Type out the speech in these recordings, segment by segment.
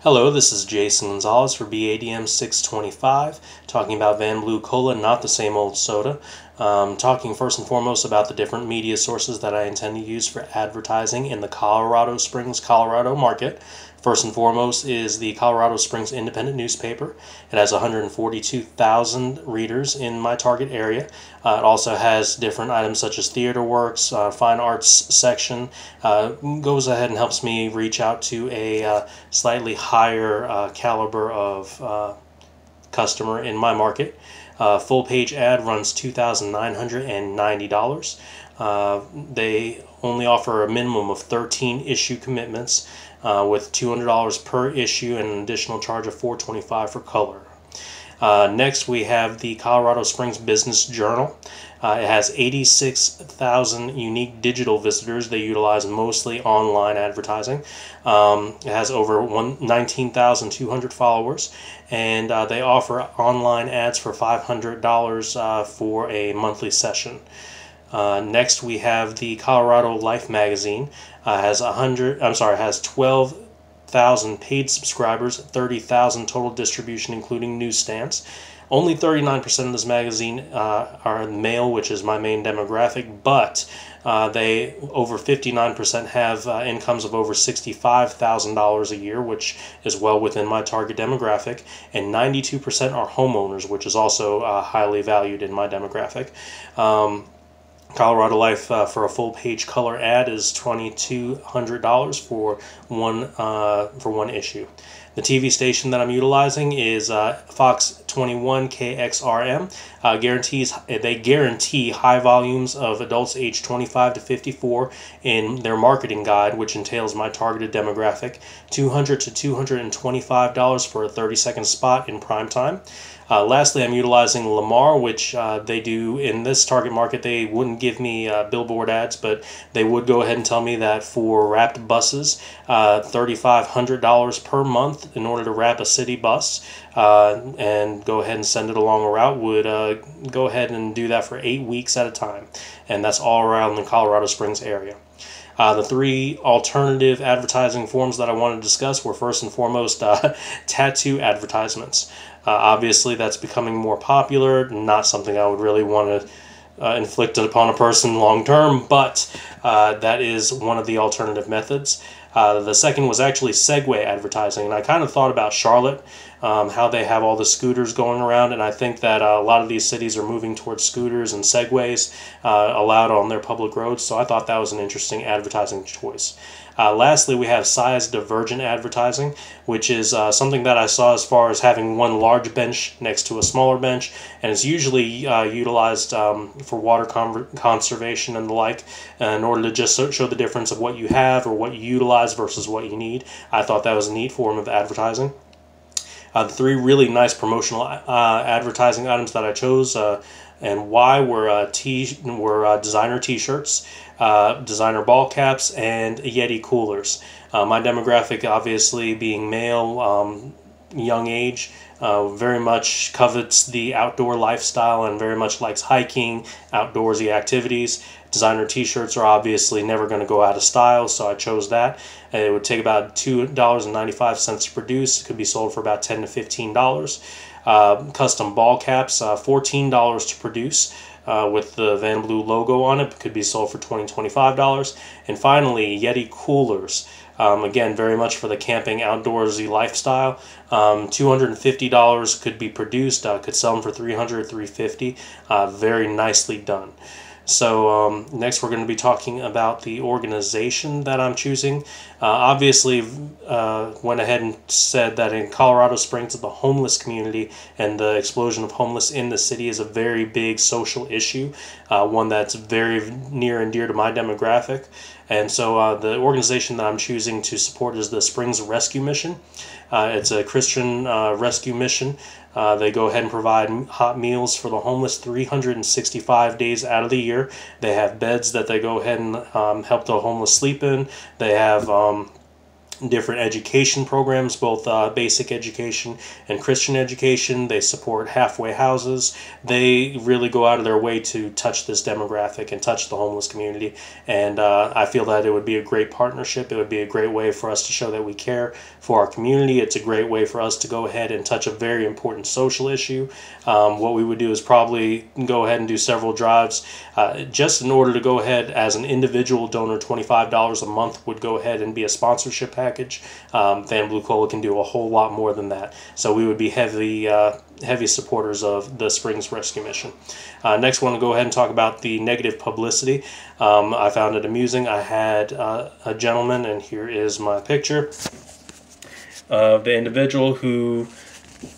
Hello, this is Jason Gonzalez for BADM 625, talking about Van Blue Cola, not the same old soda. Talking first and foremost about the different media sources that I intend to use for advertising in the Colorado Springs, Colorado market. First and foremost is the Colorado Springs Independent newspaper. It has 142,000 readers in my target area. It also has different items such as theater works, fine arts section. Goes ahead and helps me reach out to a slightly higher caliber of customer in my market. Full page ad runs $2,990. They only offer a minimum of 13 issue commitments with $200 per issue and an additional charge of $425 for color. Next, we have the Colorado Springs Business Journal. It has 86,000 unique digital visitors. They utilize mostly online advertising. It has over 19,200 followers, and they offer online ads for $500 for a monthly session. Next, we have the Colorado Life magazine. Has 12,000 paid subscribers, 30,000 total distribution, including newsstands. Only 39% of this magazine are male, which is my main demographic, but they over 59% have incomes of over $65,000 a year, which is well within my target demographic, and 92% are homeowners, which is also highly valued in my demographic. Colorado Life for a full page color ad is $2,200 for one issue. The TV station that I'm utilizing is Fox 21 KXRM. They guarantee high volumes of adults aged 25 to 54 in their marketing guide, which entails my targeted demographic. $200 to $225 for a 30-second spot in prime time. Lastly, I'm utilizing Lamar, which they do in this target market. They wouldn't give me billboard ads, but they would go ahead and tell me that for wrapped buses, $3,500 per month in order to wrap a city bus and go ahead and send it along a route would go ahead and do that for 8 weeks at a time. And that's all around the Colorado Springs area. The three alternative advertising forms that I wanted to discuss were first and foremost tattoo advertisements. Obviously, that's becoming more popular, not something I would really want to inflict upon a person long term, but that is one of the alternative methods. The second was actually Segway advertising, and I kind of thought about Charlotte, how they have all the scooters going around, and I think that a lot of these cities are moving towards scooters and Segways allowed on their public roads, so I thought that was an interesting advertising choice. Lastly, we have size divergent advertising, which is something that I saw as far as having one large bench next to a smaller bench, and it's usually utilized for water conservation and the like, in order to just show the difference of what you have or what you utilize versus what you need. I thought that was a neat form of advertising. The three really nice promotional advertising items that I chose and why were designer T-shirts, designer ball caps, and Yeti coolers. My demographic, obviously being male, young age, very much covets the outdoor lifestyle and very much likes hiking, outdoorsy activities. Designer T-shirts are obviously never going to go out of style, so I chose that. It would take about $2.95 to produce. It could be sold for about $10 to $15. Custom ball caps, $14 to produce. With the Van Blue logo on it, could be sold for $20 to $25. And finally, Yeti coolers. Again, very much for the camping outdoorsy lifestyle. $250 could be produced. Could sell them for $300 to $350. Very nicely done. So next we're going to be talking about the organization that I'm choosing. Obviously went ahead and said that in Colorado Springs, the homeless community and the explosion of homeless in the city is a very big social issue, one that's very near and dear to my demographic. And so the organization that I'm choosing to support is the Springs Rescue Mission. It's a Christian rescue mission. They go ahead and provide hot meals for the homeless 365 days out of the year. They have beds that they go ahead and help the homeless sleep in. They have different education programs, both basic education and Christian education. They support halfway houses. They really go out of their way to touch this demographic and touch the homeless community. And I feel that it would be a great partnership. It would be a great way for us to show that we care for our community. It's a great way for us to go ahead and touch a very important social issue. What we would do is probably go ahead and do several drives just in order to go ahead as an individual donor. $25 a month would go ahead and be a sponsorship package. Van Blue Cola can do a whole lot more than that. So we would be heavy supporters of the Springs Rescue Mission. Next, I want to go ahead and talk about the negative publicity. I found it amusing. I had a gentleman, and here is my picture of the individual who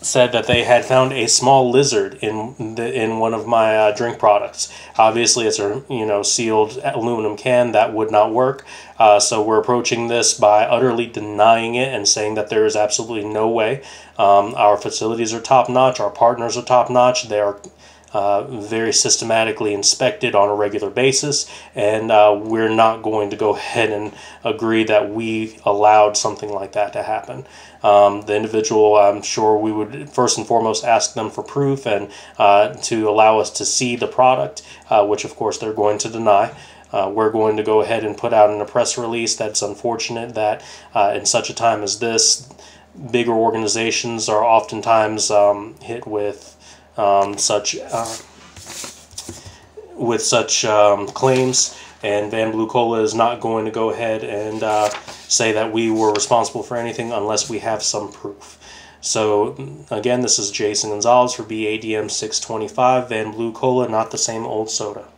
said that they had found a small lizard in one of my drink products. Obviously, it's a sealed aluminum can. That would not work. So we're approaching this by utterly denying it and saying that there is absolutely no way. Our facilities are top notch. Our partners are top notch. They are very systematically inspected on a regular basis, and we're not going to go ahead and agree that we allowed something like that to happen. The individual, I'm sure we would first and foremost ask them for proof and to allow us to see the product, which of course they're going to deny. We're going to go ahead and put out in a press release that's unfortunate that in such a time as this, bigger organizations are oftentimes hit with such claims, and Van Blue Cola is not going to go ahead and say that we were responsible for anything unless we have some proof. So again, this is Jason Gonzalez for BADM 625. Van Blue Cola, not the same old soda.